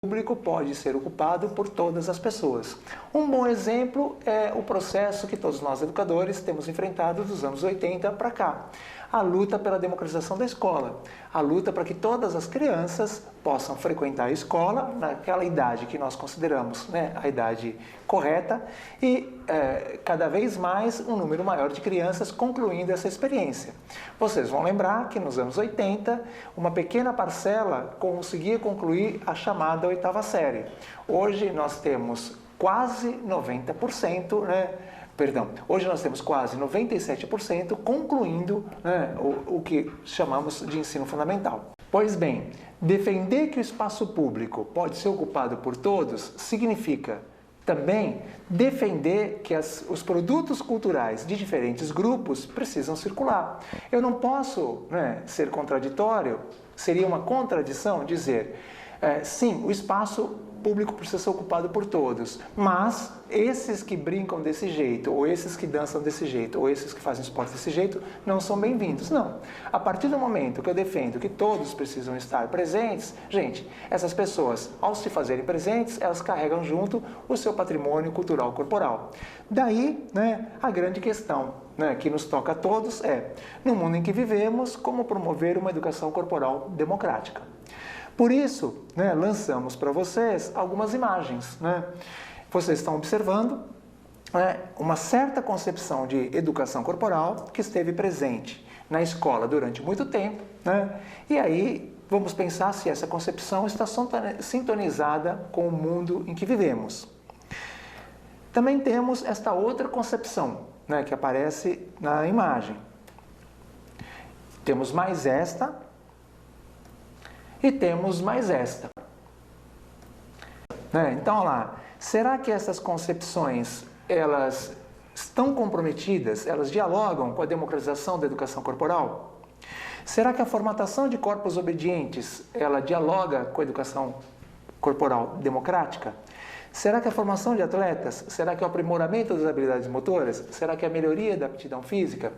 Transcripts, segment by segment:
público pode ser ocupado por todas as pessoas. Um bom exemplo é o processo que todos nós educadores temos enfrentado dos anos 80 para cá. A luta pela democratização da escola, a luta para que todas as crianças possam frequentar a escola naquela idade que nós consideramos, a idade correta e cada vez mais um número maior de crianças concluindo essa experiência. Vocês vão lembrar que nos anos 80, uma pequena parcela conseguia concluir a chamada oitava série. Hoje nós temos quase 90%, hoje nós temos quase 97% concluindo o que chamamos de ensino fundamental. Pois bem, defender que o espaço público pode ser ocupado por todos significa também defender que os produtos culturais de diferentes grupos precisam circular. Eu não posso ser contraditório, seria uma contradição dizer, sim, o espaço público precisa ser ocupado por todos, mas esses que brincam desse jeito, ou esses que dançam desse jeito, ou esses que fazem esporte desse jeito, não são bem-vindos. Não. A partir do momento que eu defendo que todos precisam estar presentes, gente, essas pessoas, ao se fazerem presentes, elas carregam junto o seu patrimônio cultural corporal. Daí, a grande questão que nos toca a todos é, no mundo em que vivemos, como promover uma educação corporal democrática. Por isso, lançamos para vocês algumas imagens. Vocês estão observando uma certa concepção de educação corporal que esteve presente na escola durante muito tempo. E aí, vamos pensar se essa concepção está sintonizada com o mundo em que vivemos. Também temos esta outra concepção, que aparece na imagem. Temos mais esta e temos mais esta. Então, olha lá, será que essas concepções, elas estão comprometidas, elas dialogam com a democratização da educação corporal? Será que a formatação de corpos obedientes, ela dialoga com a educação corporal democrática? Será que a formação de atletas, será que o aprimoramento das habilidades motoras, será que a melhoria da aptidão física?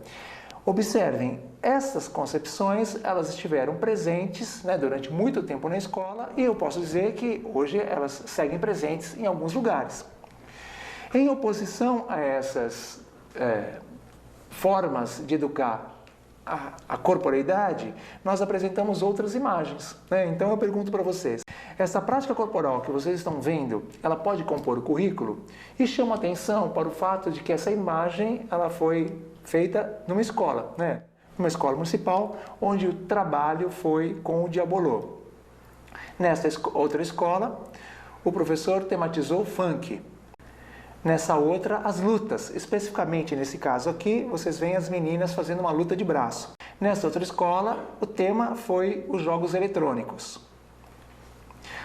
Observem, essas concepções, elas estiveram presentes durante muito tempo na escola e eu posso dizer que hoje elas seguem presentes em alguns lugares. Em oposição a essas formas de educar a corporeidade, nós apresentamos outras imagens. Então eu pergunto para vocês, essa prática corporal que vocês estão vendo, ela pode compor o currículo? E chama atenção para o fato de que essa imagem ela foi feita numa escola, numa escola municipal, onde o trabalho foi com o diabolô. Nesta outra escola, o professor tematizou o funk. Nessa outra, as lutas. Especificamente nesse caso aqui, vocês veem as meninas fazendo uma luta de braço. Nessa outra escola, o tema foi os jogos eletrônicos.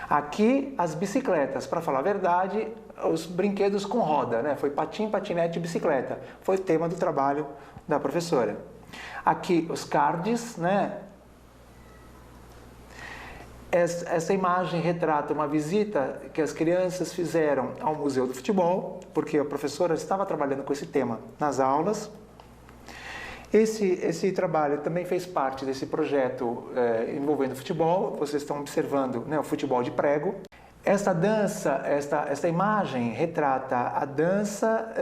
Aqui, as bicicletas, para falar a verdade, os brinquedos com roda, foi patim, patinete e bicicleta. Foi o tema do trabalho da professora. Aqui, os cards, Essa imagem retrata uma visita que as crianças fizeram ao Museu do Futebol, porque a professora estava trabalhando com esse tema nas aulas. Esse trabalho também fez parte desse projeto envolvendo futebol. Vocês estão observando o futebol de prego. Esta dança, esta imagem retrata a dança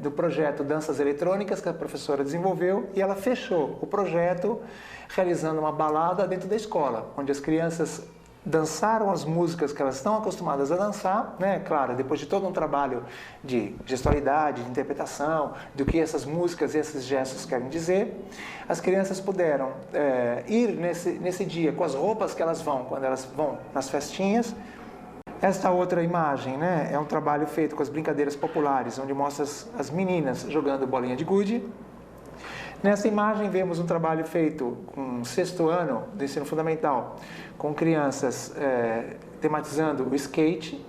do projeto Danças Eletrônicas que a professora desenvolveu e ela fechou o projeto realizando uma balada dentro da escola, onde as crianças dançaram as músicas que elas estão acostumadas a dançar, claro, depois de todo um trabalho de gestualidade, de interpretação, do que essas músicas e esses gestos querem dizer, as crianças puderam ir nesse dia com as roupas que elas vão, quando elas vão nas festinhas. Esta outra imagem é um trabalho feito com as brincadeiras populares, onde mostra as meninas jogando bolinha de gude. Nessa imagem vemos um trabalho feito com o sexto ano do ensino fundamental, com crianças tematizando o skate.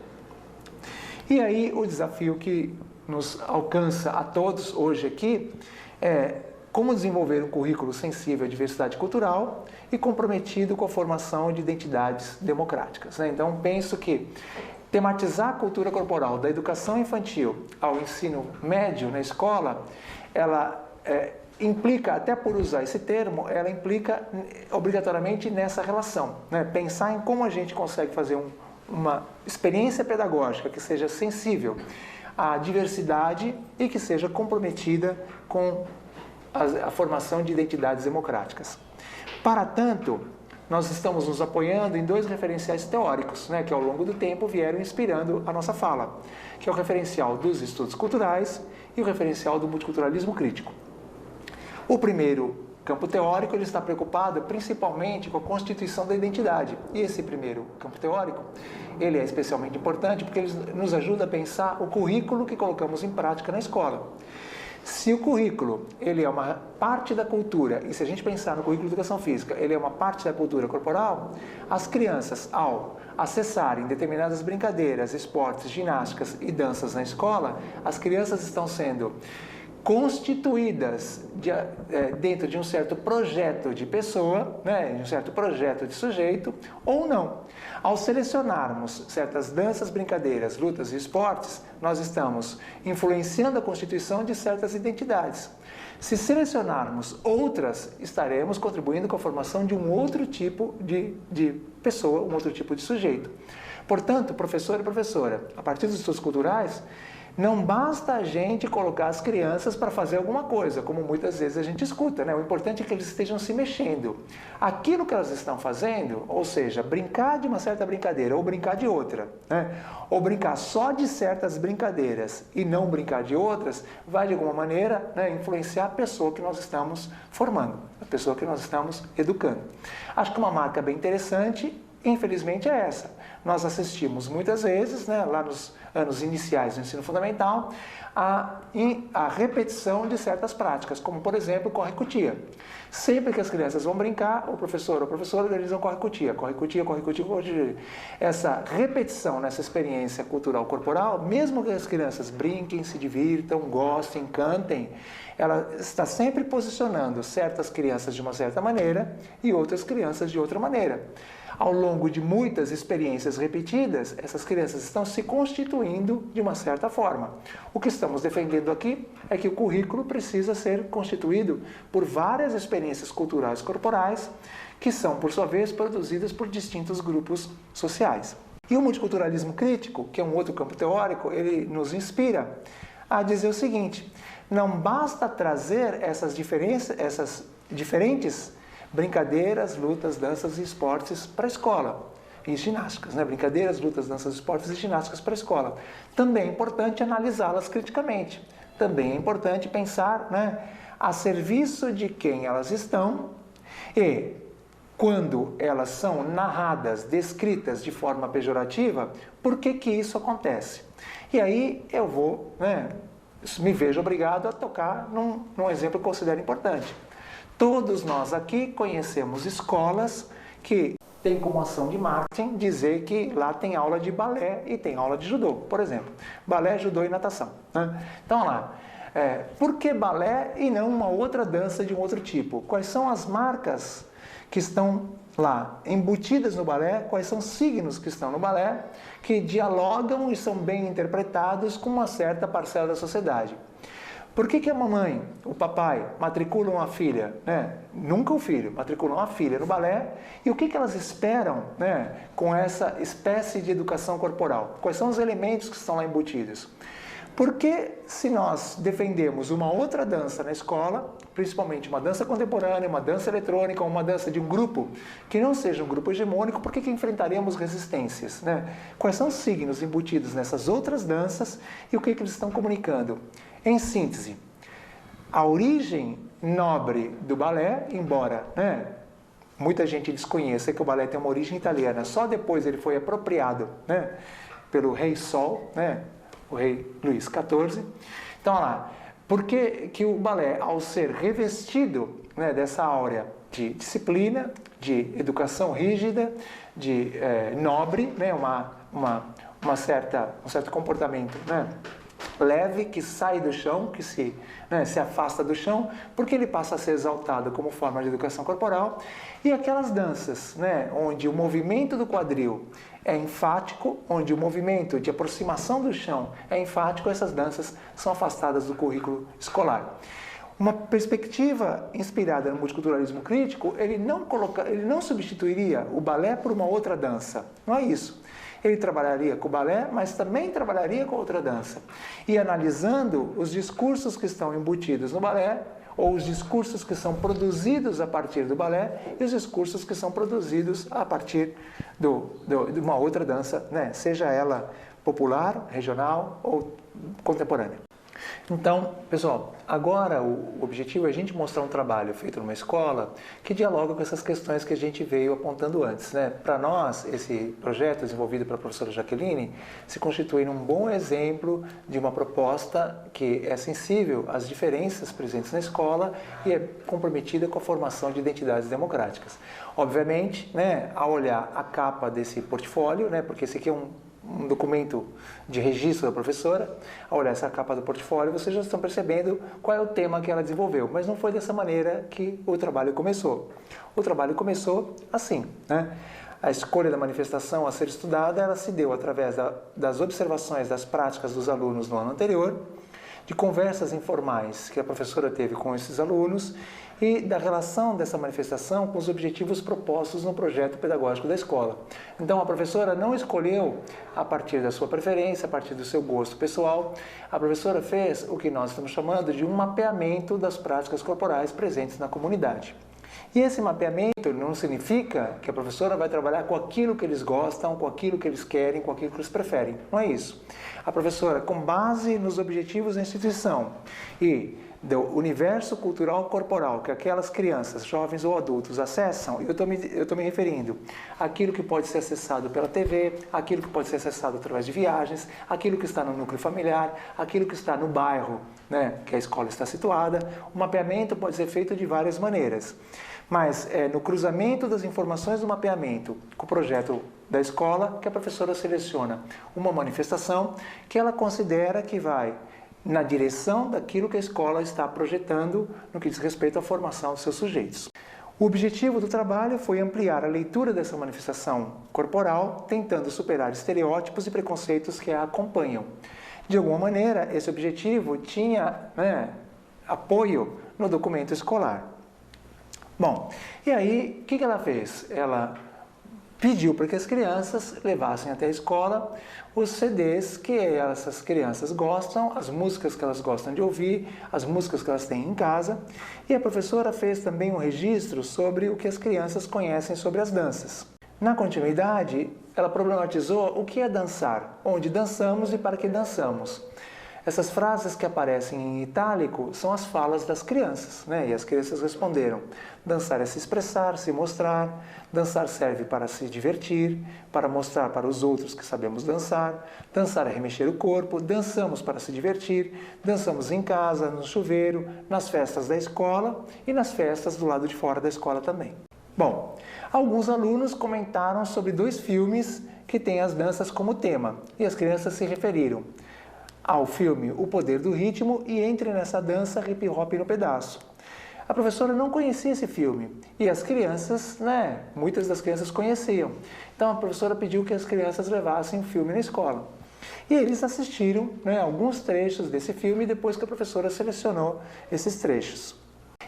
E aí o desafio que nos alcança a todos hoje aqui é como desenvolver um currículo sensível à diversidade cultural e comprometido com a formação de identidades democráticas. Então penso que tematizar a cultura corporal da educação infantil ao ensino médio na escola, ela implica, até por usar esse termo, ela implica obrigatoriamente nessa relação, Pensar em como a gente consegue fazer uma experiência pedagógica que seja sensível à diversidade e que seja comprometida com a formação de identidades democráticas. Para tanto, nós estamos nos apoiando em dois referenciais teóricos, que ao longo do tempo vieram inspirando a nossa fala, que é o referencial dos estudos culturais e o referencial do multiculturalismo crítico. O primeiro campo teórico ele está preocupado principalmente com a constituição da identidade. E esse primeiro campo teórico ele é especialmente importante porque ele nos ajuda a pensar o currículo que colocamos em prática na escola. Se o currículo ele é uma parte da cultura, e se a gente pensar no currículo de educação física, ele é uma parte da cultura corporal, as crianças, ao acessarem determinadas brincadeiras, esportes, ginásticas e danças na escola, as crianças estão sendo constituídas dentro de um certo projeto de pessoa, de um certo projeto de sujeito, ou não. Ao selecionarmos certas danças, brincadeiras, lutas e esportes, nós estamos influenciando a constituição de certas identidades. Se selecionarmos outras, estaremos contribuindo com a formação de um outro tipo de pessoa, um outro tipo de sujeito. Portanto, professor e professora, a partir dos estudos culturais, não basta a gente colocar as crianças para fazer alguma coisa, como muitas vezes a gente escuta, O importante é que eles estejam se mexendo. Aquilo que elas estão fazendo, ou seja, brincar de uma certa brincadeira ou brincar de outra, ou brincar só de certas brincadeiras e não brincar de outras, vai de alguma maneira influenciar a pessoa que nós estamos formando, a pessoa que nós estamos educando. Acho que uma marca bem interessante, infelizmente, é essa. Nós assistimos muitas vezes, lá nos anos iniciais do ensino fundamental, a repetição de certas práticas, como, por exemplo, corre-cutia. Sempre que as crianças vão brincar, o professor ou a professora organizam corre-cutia, corre-cutia, corre-cutia, corre-cutia. Essa repetição nessa experiência cultural corporal, mesmo que as crianças brinquem, se divirtam, gostem, cantem, ela está sempre posicionando certas crianças de uma certa maneira e outras crianças de outra maneira. Ao longo de muitas experiências repetidas, essas crianças estão se constituindo de uma certa forma. O que estamos defendendo aqui é que o currículo precisa ser constituído por várias experiências culturais corporais que são, por sua vez, produzidas por distintos grupos sociais. E o multiculturalismo crítico, que é um outro campo teórico, ele nos inspira a dizer o seguinte: não basta trazer essas diferentes brincadeiras, lutas, danças e esportes para a escola. E ginásticas, brincadeiras, lutas, danças, esportes e ginásticas para a escola. Também é importante analisá-las criticamente. Também é importante pensar a serviço de quem elas estão e, quando elas são narradas, descritas de forma pejorativa, por que isso acontece? E aí eu vou, me vejo obrigado a tocar num exemplo que eu considero importante. Todos nós aqui conhecemos escolas que têm como ação de marketing dizer que lá tem aula de balé e tem aula de judô, por exemplo. Balé, judô e natação. Então, lá, por que balé e não uma outra dança de um outro tipo? Quais são as marcas que estão lá embutidas no balé? Quais são os signos que estão no balé que dialogam e são bem interpretados com uma certa parcela da sociedade? Por que a mamãe, o papai matriculam a filha, nunca o filho, matriculam a filha no balé, e o que elas esperam com essa espécie de educação corporal? Quais são os elementos que estão lá embutidos? Porque se nós defendemos uma outra dança na escola, principalmente uma dança contemporânea, uma dança eletrônica, uma dança de um grupo que não seja um grupo hegemônico, por que enfrentaremos resistências? Quais são os signos embutidos nessas outras danças e o que eles estão comunicando? Em síntese, a origem nobre do balé, embora muita gente desconheça que o balé tem uma origem italiana, só depois ele foi apropriado pelo rei Sol, o rei Luís XIV. Então, olha lá, por que o balé, ao ser revestido dessa áurea de disciplina, de educação rígida, de nobre, um certo comportamento leve, que sai do chão, que se afasta do chão, porque ele passa a ser exaltado como forma de educação corporal, e aquelas danças onde o movimento do quadril é enfático, onde o movimento de aproximação do chão é enfático, essas danças são afastadas do currículo escolar. Uma perspectiva inspirada no multiculturalismo crítico, ele não substituiria o balé por uma outra dança, não é isso. Ele trabalharia com o balé, mas também trabalharia com outra dança. E analisando os discursos que estão embutidos no balé, ou os discursos que são produzidos a partir do balé e os discursos que são produzidos a partir de uma outra dança, né? Seja ela popular, regional ou contemporânea. Então, pessoal, agora o objetivo é a gente mostrar um trabalho feito numa escola que dialoga com essas questões que a gente veio apontando antes, né? Para nós, esse projeto desenvolvido pela professora Jaqueline se constitui num bom exemplo de uma proposta que é sensível às diferenças presentes na escola e é comprometida com a formação de identidades democráticas. Obviamente, né, ao olhar a capa desse portfólio, né, porque esse aqui é um documento de registro da professora, ao olhar essa capa do portfólio, vocês já estão percebendo qual é o tema que ela desenvolveu, mas não foi dessa maneira que o trabalho começou. O trabalho começou assim, né? A escolha da manifestação a ser estudada, ela se deu através das observações das práticas dos alunos no ano anterior, de conversas informais que a professora teve com esses alunos e da relação dessa manifestação com os objetivos propostos no projeto pedagógico da escola. Então, a professora não escolheu a partir da sua preferência, a partir do seu gosto pessoal. A professora fez o que nós estamos chamando de um mapeamento das práticas corporais presentes na comunidade. E esse mapeamento não significa que a professora vai trabalhar com aquilo que eles gostam, com aquilo que eles querem, com aquilo que eles preferem. Não é isso. A professora, com base nos objetivos da instituição e do universo cultural corporal que aquelas crianças, jovens ou adultos acessam, eu estou me referindo àquilo que pode ser acessado pela TV, aquilo que pode ser acessado através de viagens, aquilo que está no núcleo familiar, aquilo que está no bairro, né, que a escola está situada. O mapeamento pode ser feito de várias maneiras. Mas é no cruzamento das informações do mapeamento com o projeto da escola que a professora seleciona uma manifestação que ela considera que vai na direção daquilo que a escola está projetando no que diz respeito à formação dos seus sujeitos. O objetivo do trabalho foi ampliar a leitura dessa manifestação corporal, tentando superar estereótipos e preconceitos que a acompanham. De alguma maneira, esse objetivo tinha, né, apoio no documento escolar. Bom, e aí, o que ela fez? Ela pediu para que as crianças levassem até a escola os CDs que essas crianças gostam, as músicas que elas gostam de ouvir, as músicas que elas têm em casa. E a professora fez também um registro sobre o que as crianças conhecem sobre as danças. Na continuidade, ela problematizou o que é dançar, onde dançamos e para que dançamos. Essas frases que aparecem em itálico são as falas das crianças, né? E as crianças responderam: dançar é se expressar, se mostrar, dançar serve para se divertir, para mostrar para os outros que sabemos dançar, dançar é remexer o corpo, dançamos para se divertir, dançamos em casa, no chuveiro, nas festas da escola e nas festas do lado de fora da escola também. Bom, alguns alunos comentaram sobre 2 filmes que têm as danças como tema, e as crianças se referiram ao filme O Poder do Ritmo e Entre nessa Dança Hip Hop no Pedaço. A professora não conhecia esse filme e as crianças, né, muitas das crianças conheciam. Então a professora pediu que as crianças levassem o filme na escola. E eles assistiram, né, alguns trechos desse filme depois que a professora selecionou esses trechos.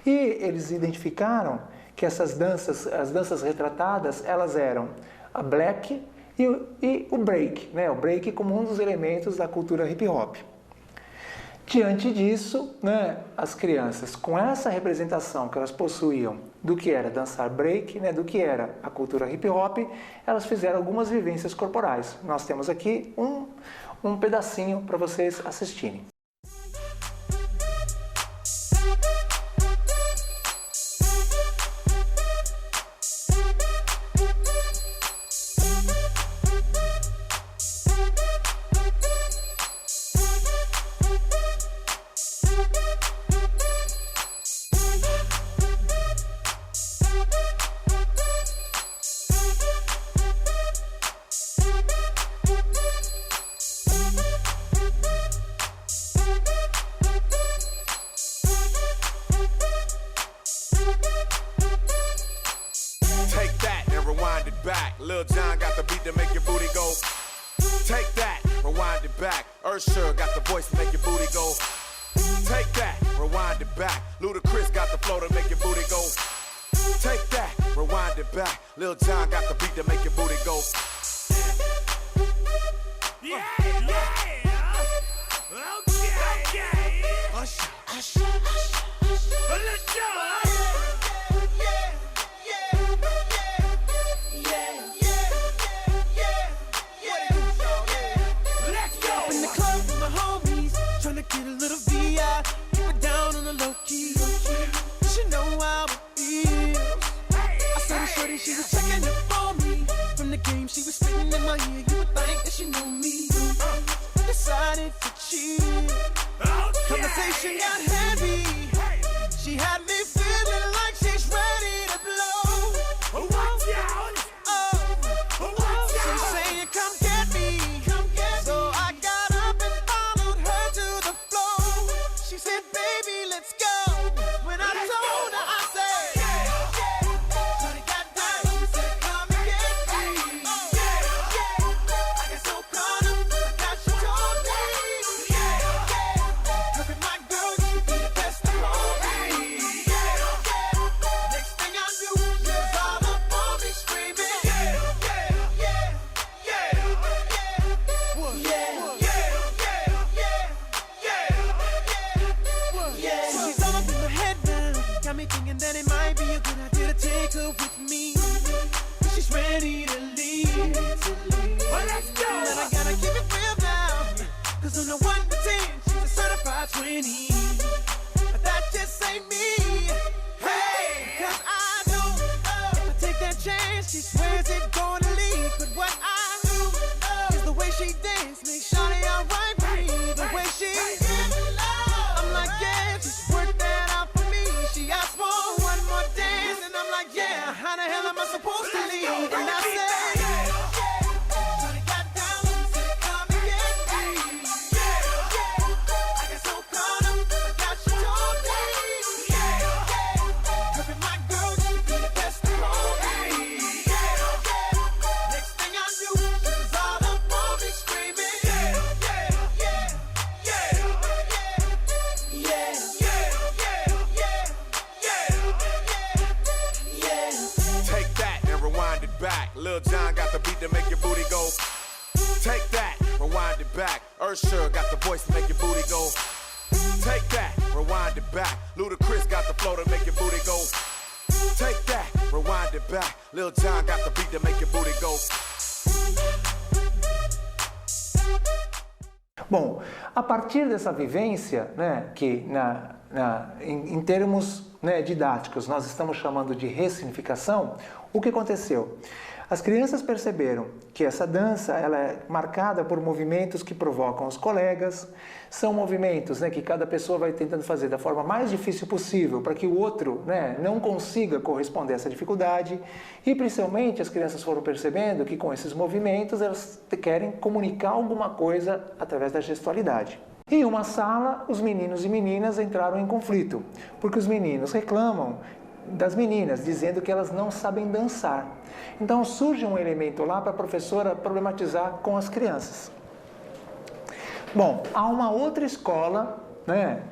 E eles identificaram que essas danças, as danças retratadas, elas eram a black e o break, né? O break como um dos elementos da cultura hip hop. Diante disso, né, as crianças, com essa representação que elas possuíam do que era dançar break, né, do que era a cultura hip hop, elas fizeram algumas vivências corporais. Nós temos aqui um pedacinho para vocês assistirem. Lil Jon got the beat to make your booty go. Take that, rewind it back. Usher got the voice to make your booty go. Take that, rewind it back. Ludacris got the flow to make your booty go. Take that, rewind it back. Lil Jon got the beat to make your booty go. Get a little VI, keep it down on the low key. She know how it is. I saw the shorty, she was checking up on me. From the game, she was spitting in my ear. You would think that she knew me. Decided to cheat. Conversation got heavy. She had me feeling like she's ready to blow. Watch out! She's saying, come get me. So I got up and followed her to the floor. She said, baby, let's go. When I told her, I said, shorty got down, said, come and get me. I got so caught up, I got she told me. Look at my girl, she be the best of all me. Next thing I knew, she was all up on me screaming. She's all up in my head now. Got me thinking that it might be a good idea to take her with me. She's ready to leave. Well, let's go. But I gotta keep it real now. Cause on the 1 to 10, she's a certified 20. But that just ain't me. Hey! Cause I know if I take that chance, she swears it's gonna leave. But what I do is the way she dance makes shawty alright with me. The way she I'm like, yeah, just work that out for me. She asked for one more dance, and I'm like, yeah, how the hell am I supposed to leave? And I said, shorty got down, said, come and get me. I got so caught up, I got she told me. Look at my girl, she be the best of all me. Next thing I knew, she was all up on me screaming. Take that and rewind it back. Lil Jon got the beat to make your booty go. Take that, rewind it back. Usher got the voice to make your booty go. Take that, rewind it back. Ludacris got the flow to make your booty go. Take that, rewind it back. Lil Jon got the beat to make your booty go. Bom, a partir dessa vivência, né, que em termos, né, didáticos nós estamos chamando de ressignificação, o que aconteceu? As crianças perceberam que essa dança ela é marcada por movimentos que provocam os colegas, são movimentos, né, que cada pessoa vai tentando fazer da forma mais difícil possível para que o outro, né, não consiga corresponder a essa dificuldade, e principalmente as crianças foram percebendo que com esses movimentos elas querem comunicar alguma coisa através da gestualidade. Em uma sala, os meninos e meninas entraram em conflito, porque os meninos reclamam das meninas, dizendo que elas não sabem dançar. Então surge um elemento lá para a professora problematizar com as crianças. Bom, há uma outra escola, né,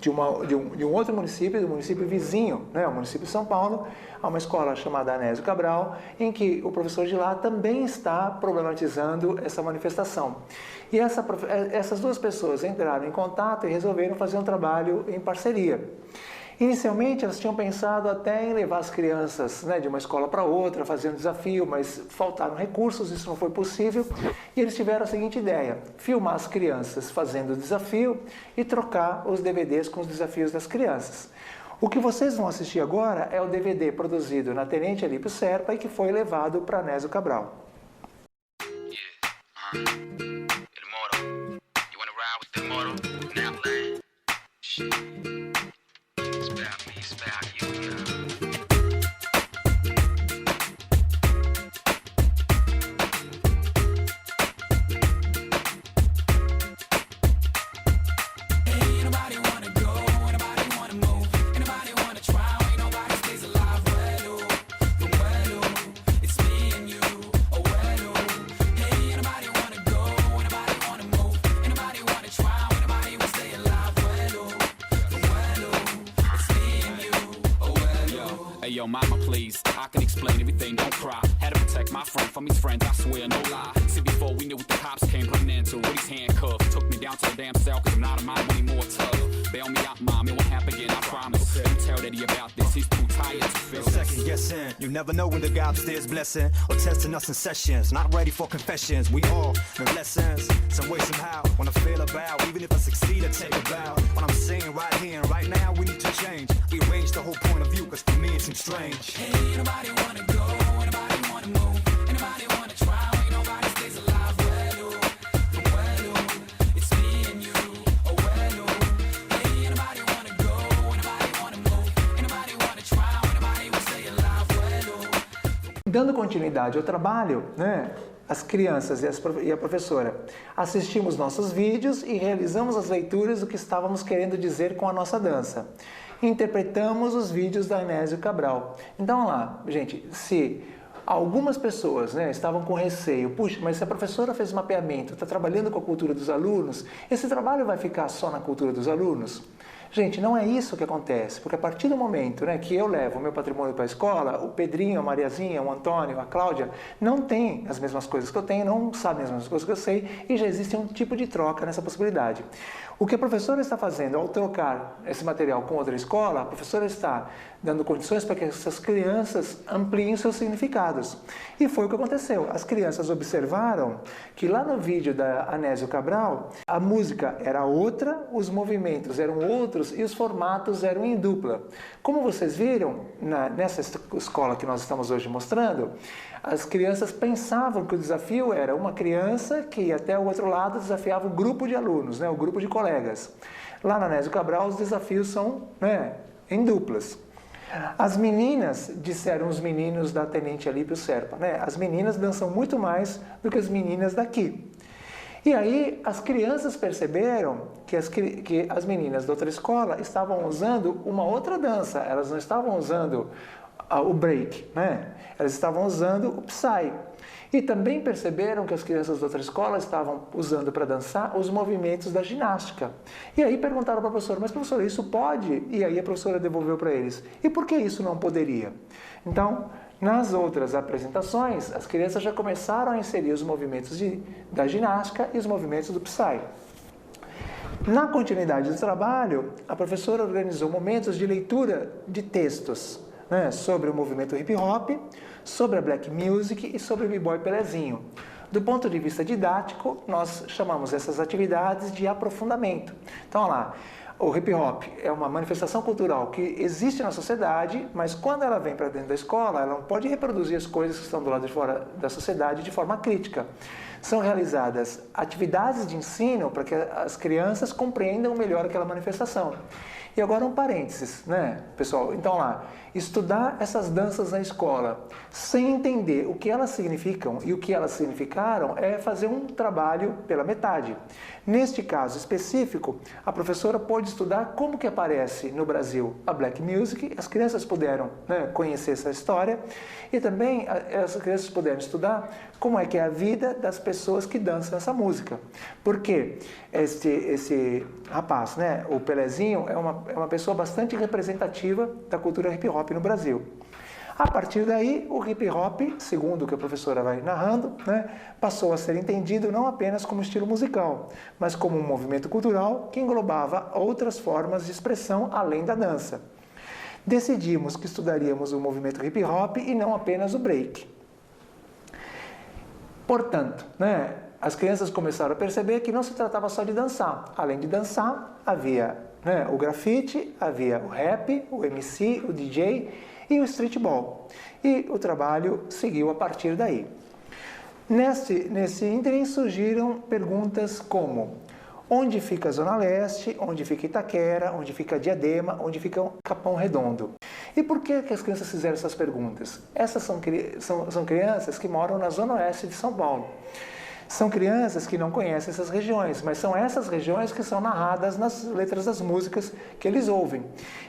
de um outro município, do município vizinho, né, o município de São Paulo, há uma escola chamada Anésio Cabral, em que o professor de lá também está problematizando essa manifestação. E essas duas pessoas entraram em contato e resolveram fazer um trabalho em parceria. Inicialmente, elas tinham pensado até em levar as crianças, né, de uma escola para outra, fazer um desafio, mas faltaram recursos, isso não foi possível. E eles tiveram a seguinte ideia: filmar as crianças fazendo o desafio e trocar os DVDs com os desafios das crianças. O que vocês vão assistir agora é o DVD produzido na Tenente Alípio Serpa e que foi levado para Anésio Cabral. Yo, mama, please, I can explain everything, don't cry. Had to protect my friend from his friends, I swear, no lie. See, before we knew what the cops came, present. You never know when the God upstairs blessing or testing us in sessions. Not ready for confessions. We all learn lessons, some way, somehow. When I fail about, even if I succeed, I take a bow. What I'm saying right here and right now, we need to change. Rearrange the whole point of view, cause for me it seems strange. Hey, nobody wanna go, anybody wanna move, anybody wanna try, ain't nobody stays alive. Well, it's me and you, oh well, hey, anybody wanna go, anybody wanna move, anybody wanna try, anybody will stay alive. Well, Dando continuidade ao trabalho, né? As crianças e a professora assistimos nossos vídeos e realizamos as leituras do que estávamos querendo dizer com a nossa dança. Interpretamos os vídeos da Anésio Cabral. Então, lá, gente, se algumas pessoas, né, estavam com receio, puxa, mas se a professora fez mapeamento, está trabalhando com a cultura dos alunos, esse trabalho vai ficar só na cultura dos alunos? Gente, não é isso que acontece, porque a partir do momento, né, que eu levo o meu patrimônio para a escola, o Pedrinho, a Mariazinha, o Antônio, a Cláudia, não tem as mesmas coisas que eu tenho, não sabem as mesmas coisas que eu sei, e já existe um tipo de troca nessa possibilidade. O que a professora está fazendo ao trocar esse material com outra escola, a professora está dando condições para que essas crianças ampliem seus significados. E foi o que aconteceu. As crianças observaram que lá no vídeo da Anésio Cabral, a música era outra, os movimentos eram outros e os formatos eram em dupla. Como vocês viram, nessa escola que nós estamos hoje mostrando, as crianças pensavam que o desafio era uma criança que ia até o outro lado desafiava o grupo de alunos, né, o grupo de colegas. Lá na Anésio Cabral, os desafios são, né, em duplas. As meninas, disseram os meninos da Tenente Alípio Serpa, né, as meninas dançam muito mais do que as meninas daqui. E aí as crianças perceberam que as meninas da outra escola estavam usando uma outra dança, elas não estavam usando o break, né? Elas estavam usando o Psy. E também perceberam que as crianças da outra escola estavam usando para dançar os movimentos da ginástica. E aí perguntaram para a professora, mas professora, isso pode? E aí a professora devolveu para eles, e por que isso não poderia? Então, nas outras apresentações, as crianças já começaram a inserir os movimentos da ginástica e os movimentos do Psy. Na continuidade do trabalho, a professora organizou momentos de leitura de textos, né, sobre o movimento hip hop, sobre a black music e sobre o b-boy Pelezinho. Do ponto de vista didático, nós chamamos essas atividades de aprofundamento. Então, olha lá, o hip hop é uma manifestação cultural que existe na sociedade, mas quando ela vem para dentro da escola, ela não pode reproduzir as coisas que estão do lado de fora da sociedade de forma crítica. São realizadas atividades de ensino para que as crianças compreendam melhor aquela manifestação. E agora um parênteses, né, pessoal? Então lá, estudar essas danças na escola sem entender o que elas significam e o que elas significaram é fazer um trabalho pela metade. Neste caso específico, a professora pôde estudar como que aparece no Brasil a black music, as crianças puderam, né, conhecer essa história e também as crianças puderam estudar como é que é a vida das pessoas que dançam essa música. Porque esse rapaz, né, o Pelezinho, é uma pessoa bastante representativa da cultura hip hop no Brasil. A partir daí, o hip hop, segundo o que a professora vai narrando, né, passou a ser entendido não apenas como estilo musical, mas como um movimento cultural que englobava outras formas de expressão além da dança. Decidimos que estudaríamos o movimento hip hop e não apenas o break. Portanto, né, as crianças começaram a perceber que não se tratava só de dançar. Além de dançar, havia, né, o grafite, havia o rap, o MC, o DJ e o streetball. E o trabalho seguiu a partir daí. Nesse ínterim surgiram perguntas como: onde fica a Zona Leste, onde fica Itaquera, onde fica Diadema, onde fica Capão Redondo? E por que as crianças fizeram essas perguntas? Essas são crianças que moram na Zona Oeste de São Paulo. São crianças que não conhecem essas regiões, mas são essas regiões que são narradas nas letras das músicas que eles ouvem.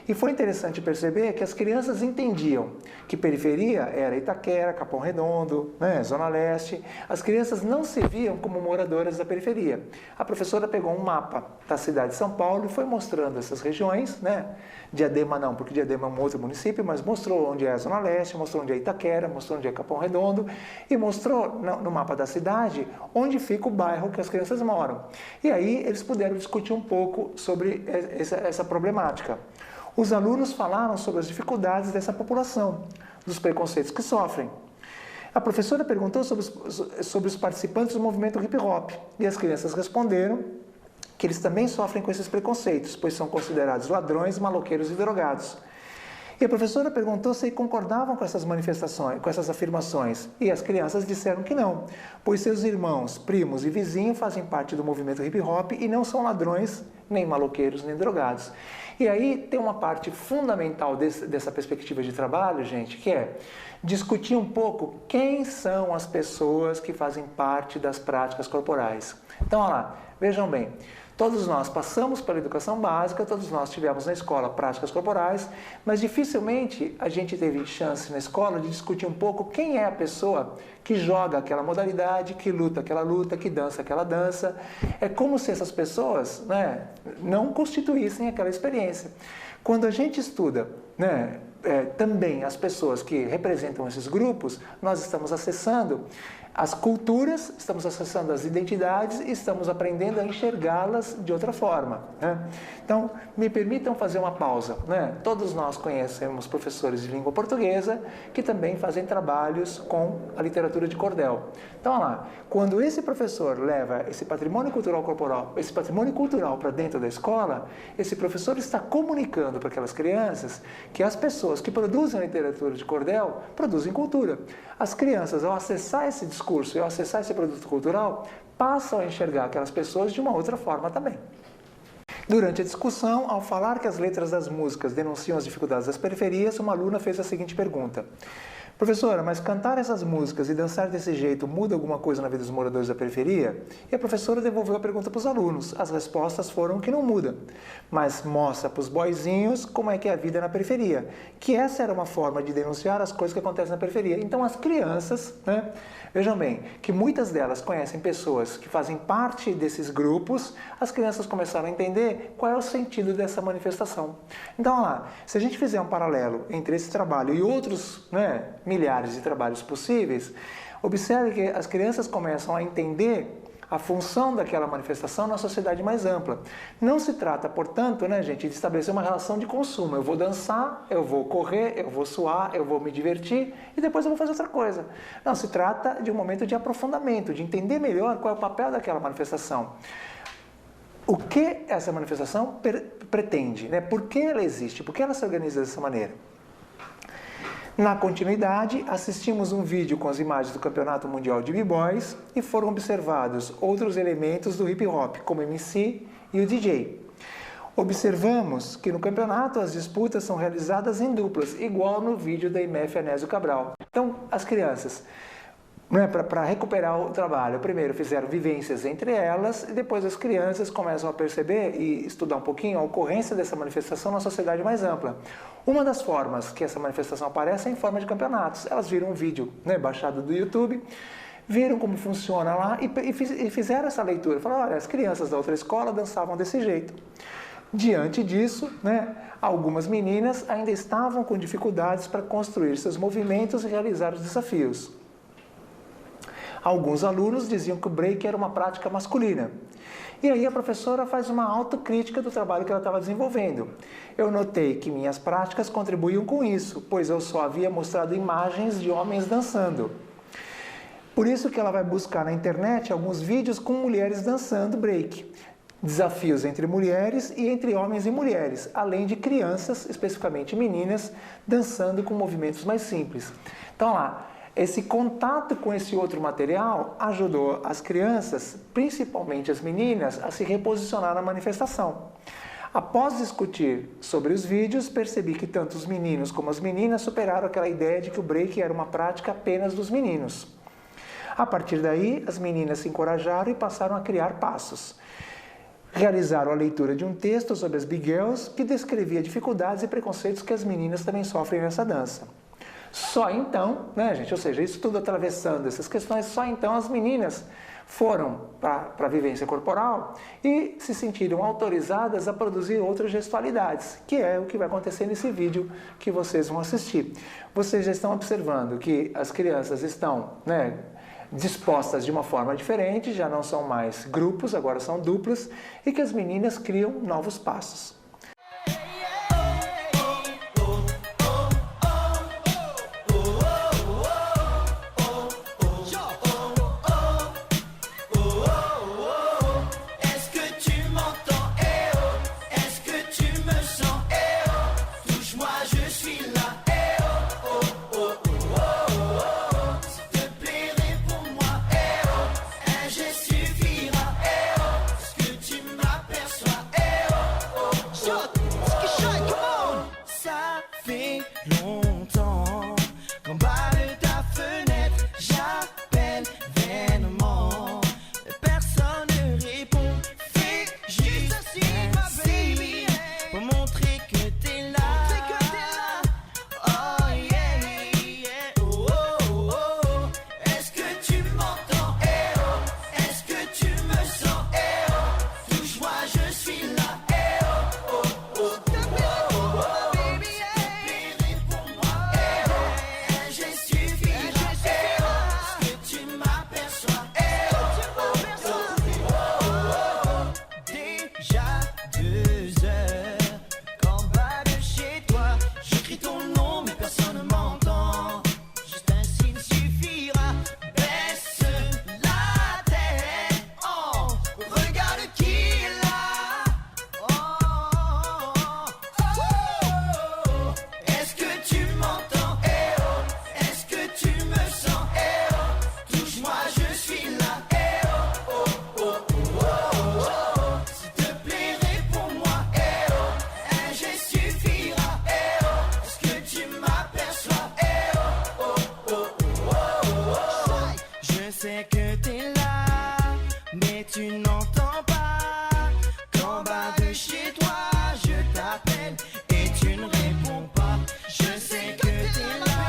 E foi interessante perceber que as crianças entendiam que periferia era Itaquera, Capão Redondo, né, Zona Leste. As crianças não se viam como moradoras da periferia. A professora pegou um mapa da cidade de São Paulo e foi mostrando essas regiões, né? Diadema não, porque Diadema é um outro município, mas mostrou onde é a Zona Leste, mostrou onde é Itaquera, mostrou onde é Capão Redondo e mostrou no mapa da cidade onde fica o bairro que as crianças moram. E aí eles puderam discutir um pouco sobre essa problemática. Os alunos falaram sobre as dificuldades dessa população, dos preconceitos que sofrem. A professora perguntou sobre os participantes do movimento hip hop e as crianças responderam que eles também sofrem com esses preconceitos, pois são considerados ladrões, maloqueiros e drogados. E a professora perguntou se concordavam com essas manifestações, com essas afirmações, e as crianças disseram que não, pois seus irmãos, primos e vizinhos fazem parte do movimento hip hop e não são ladrões, nem maloqueiros, nem drogados. E aí tem uma parte fundamental dessa perspectiva de trabalho, gente, que é discutir um pouco quem são as pessoas que fazem parte das práticas corporais. Então, olha lá, vejam bem, todos nós passamos pela educação básica, todos nós tivemos na escola práticas corporais, mas dificilmente a gente teve chance na escola de discutir um pouco quem é a pessoa que joga aquela modalidade, que luta aquela luta, que dança aquela dança. É como se essas pessoas, né, não constituíssem aquela experiência. Quando a gente estuda, né, também as pessoas que representam esses grupos, nós estamos acessando as culturas, estamos acessando as identidades e estamos aprendendo a enxergá-las de outra forma, né? Então, me permitam fazer uma pausa, né? Todos nós conhecemos professores de língua portuguesa que também fazem trabalhos com a literatura de cordel. Então, olha lá, quando esse professor leva esse patrimônio cultural corporal, esse patrimônio cultural para dentro da escola, esse professor está comunicando para aquelas crianças que as pessoas que produzem a literatura de cordel produzem cultura. As crianças, ao acessar esse discurso e ao acessar esse produto cultural, passam a enxergar aquelas pessoas de uma outra forma também. Durante a discussão, ao falar que as letras das músicas denunciam as dificuldades das periferias, uma aluna fez a seguinte pergunta: professora, mas cantar essas músicas e dançar desse jeito muda alguma coisa na vida dos moradores da periferia? E a professora devolveu a pergunta para os alunos. As respostas foram que não muda, mas mostra para os boizinhos como é que é a vida na periferia, que essa era uma forma de denunciar as coisas que acontecem na periferia. Então as crianças, né, vejam bem, que muitas delas conhecem pessoas que fazem parte desses grupos, as crianças começaram a entender qual é o sentido dessa manifestação. Então, olha lá, se a gente fizer um paralelo entre esse trabalho e outros, né, milhares de trabalhos possíveis, observe que as crianças começam a entender a função daquela manifestação na sociedade mais ampla. Não se trata, portanto, né, gente, de estabelecer uma relação de consumo. Eu vou dançar, eu vou correr, eu vou suar, eu vou me divertir e depois eu vou fazer outra coisa. Não, se trata de um momento de aprofundamento, de entender melhor qual é o papel daquela manifestação. O que essa manifestação pretende, né? Por que ela existe? Por que ela se organiza dessa maneira? Na continuidade, assistimos um vídeo com as imagens do Campeonato Mundial de B-Boys e foram observados outros elementos do hip hop, como o MC e o DJ. Observamos que no campeonato as disputas são realizadas em duplas, igual no vídeo da IMF Anésio Cabral. Então, as crianças, né, para recuperar o trabalho, primeiro fizeram vivências entre elas e depois as crianças começam a perceber e estudar um pouquinho a ocorrência dessa manifestação na sociedade mais ampla. Uma das formas que essa manifestação aparece é em forma de campeonatos. Elas viram um vídeo, né, baixado do YouTube, viram como funciona lá e fizeram essa leitura. Falaram, olha, as crianças da outra escola dançavam desse jeito. Diante disso, né, algumas meninas ainda estavam com dificuldades para construir seus movimentos e realizar os desafios. Alguns alunos diziam que o break era uma prática masculina. E aí a professora faz uma autocrítica do trabalho que ela estava desenvolvendo. Eu notei que minhas práticas contribuíam com isso, pois eu só havia mostrado imagens de homens dançando. Por isso que ela vai buscar na internet alguns vídeos com mulheres dançando break. Desafios entre mulheres e entre homens e mulheres, além de crianças, especificamente meninas, dançando com movimentos mais simples. Então lá, esse contato com esse outro material ajudou as crianças, principalmente as meninas, a se reposicionar na manifestação. Após discutir sobre os vídeos, percebi que tanto os meninos como as meninas superaram aquela ideia de que o break era uma prática apenas dos meninos. A partir daí, as meninas se encorajaram e passaram a criar passos. Realizaram a leitura de um texto sobre as Big Girls que descrevia dificuldades e preconceitos que as meninas também sofrem nessa dança. Só então, né, gente, ou seja, isso tudo atravessando essas questões, só então as meninas foram para a vivência corporal e se sentiram autorizadas a produzir outras gestualidades, que é o que vai acontecer nesse vídeo que vocês vão assistir. Vocês já estão observando que as crianças estão, né, dispostas de uma forma diferente, já não são mais grupos, agora são duplas, e que as meninas criam novos passos. n'entends pas qu'en bas de chez toi je t'appelle et tu ne réponds pas. Je sais que t'es là,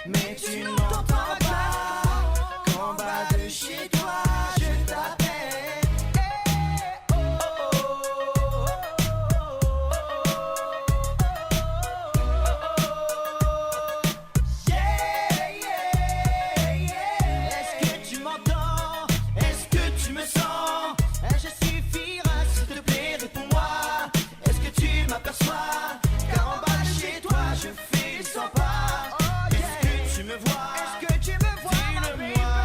mais tu n'entends pas qu'en bas de chez toi je t'appelle. Est-ce que tu m'entends? Est-ce que tu me sens? Je suffira, s'il te plaît, réponds-moi. Est-ce que tu m'aperçois? Car en bas de chez toi, je fais 100 pas. Est-ce que tu me vois? Est-ce que tu me vois? Dis-le-moi.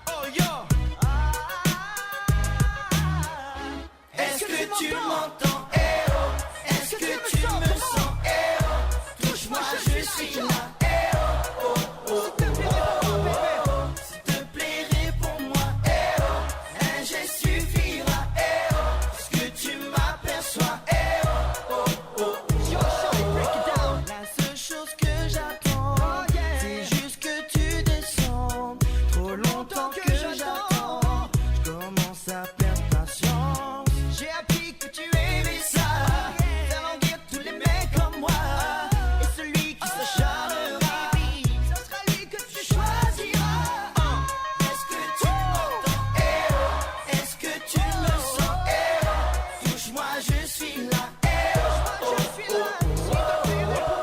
Oh yo! Est-ce que tu m'entends? Eh oh! Est-ce que tu me sens? Eh oh! Touche-moi, je suis là. Eh oh! Oh oh! S'il te plaît, réponds-moi. Eh oh! Un geste suffira. Eh oh! Est-ce que tu m'aperçois? Eh oh! Oh oh! La seule chose que j'attends, c'est juste que tu descends. Trop longtemps que j'attends, je commence à perdre patience. J'ai appris que tu aimais ça, faire languir tous les mecs comme moi. Et celui qui s'acharnera, ce sera lui que tu choisiras. Est-ce que tu m'entends? Eh oh! Est-ce que tu me sens? Eh oh! Touche-moi, je suis là. Eh oh! Oh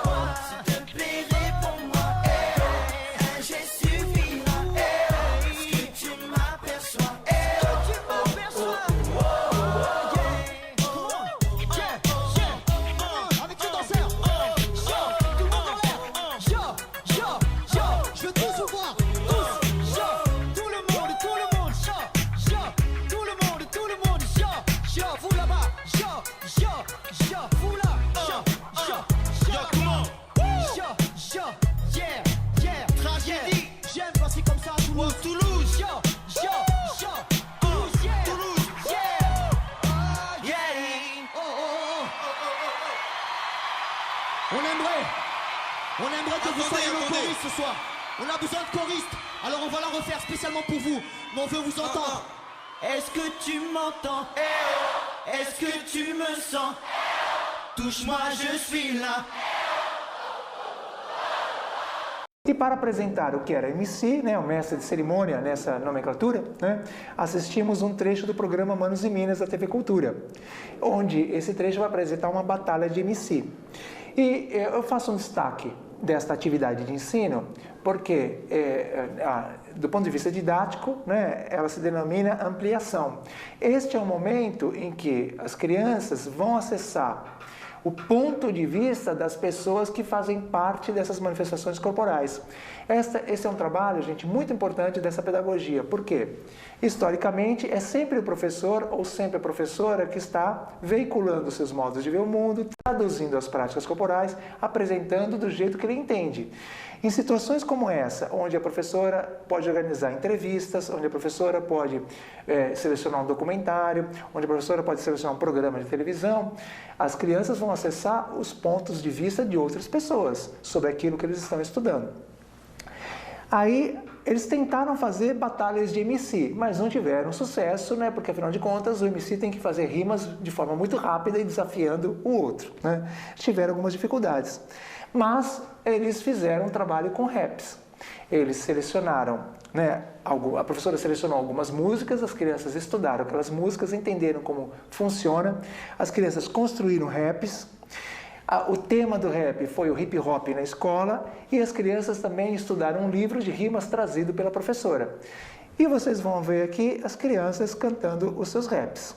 oh! S'il te plaît, réponds-moi. Eh oh! Un geste suffira. Eh oh! Est-ce que tu m'aperçois? Eh oh! Avec les danseurs, tout le monde en l'air, je veux tous vous voir, tous, tout le monde, tout le monde, tout le monde, vous là-bas, vous là, yeah, tragédie, j'aime quand c'est comme ça à Toulouse, Toulouse, On aimerait que vous soyez le choriste ce soir. On a besoin de choristes, alors on va la refaire spécialement pour vous. Mais on veut vous entendre. Est-ce que tu m'entends? Eh oh! Est-ce que tu me sens? Touche-moi, je suis lá. E para apresentar o que era MC, né, o mestre de cerimônia nessa nomenclatura, né, assistimos um trecho do programa Manos e Minas da TV Cultura, onde esse trecho vai apresentar uma batalha de MC. E eu faço um destaque desta atividade de ensino, porque do ponto de vista didático, né, ela se denomina ampliação. Este é o momento em que as crianças vão acessar o ponto de vista das pessoas que fazem parte dessas manifestações corporais. Esse é um trabalho, gente, muito importante dessa pedagogia. Por quê? Historicamente, é sempre o professor ou sempre a professora que está veiculando seus modos de ver o mundo, traduzindo as práticas corporais, apresentando do jeito que ele entende. Em situações como essa, onde a professora pode organizar entrevistas, onde a professora pode selecionar um documentário, onde a professora pode selecionar um programa de televisão, as crianças vão acessar os pontos de vista de outras pessoas sobre aquilo que eles estão estudando. Aí, eles tentaram fazer batalhas de MC, mas não tiveram sucesso, né? Porque, afinal de contas, o MC tem que fazer rimas de forma muito rápida e desafiando o outro, né? Tiveram algumas dificuldades. Mas eles fizeram um trabalho com raps. Eles selecionaram, né? A professora selecionou algumas músicas, as crianças estudaram aquelas músicas, entenderam como funciona, as crianças construíram raps. O tema do rap foi o hip hop na escola e as crianças também estudaram um livro de rimas trazido pela professora. E vocês vão ver aqui as crianças cantando os seus raps.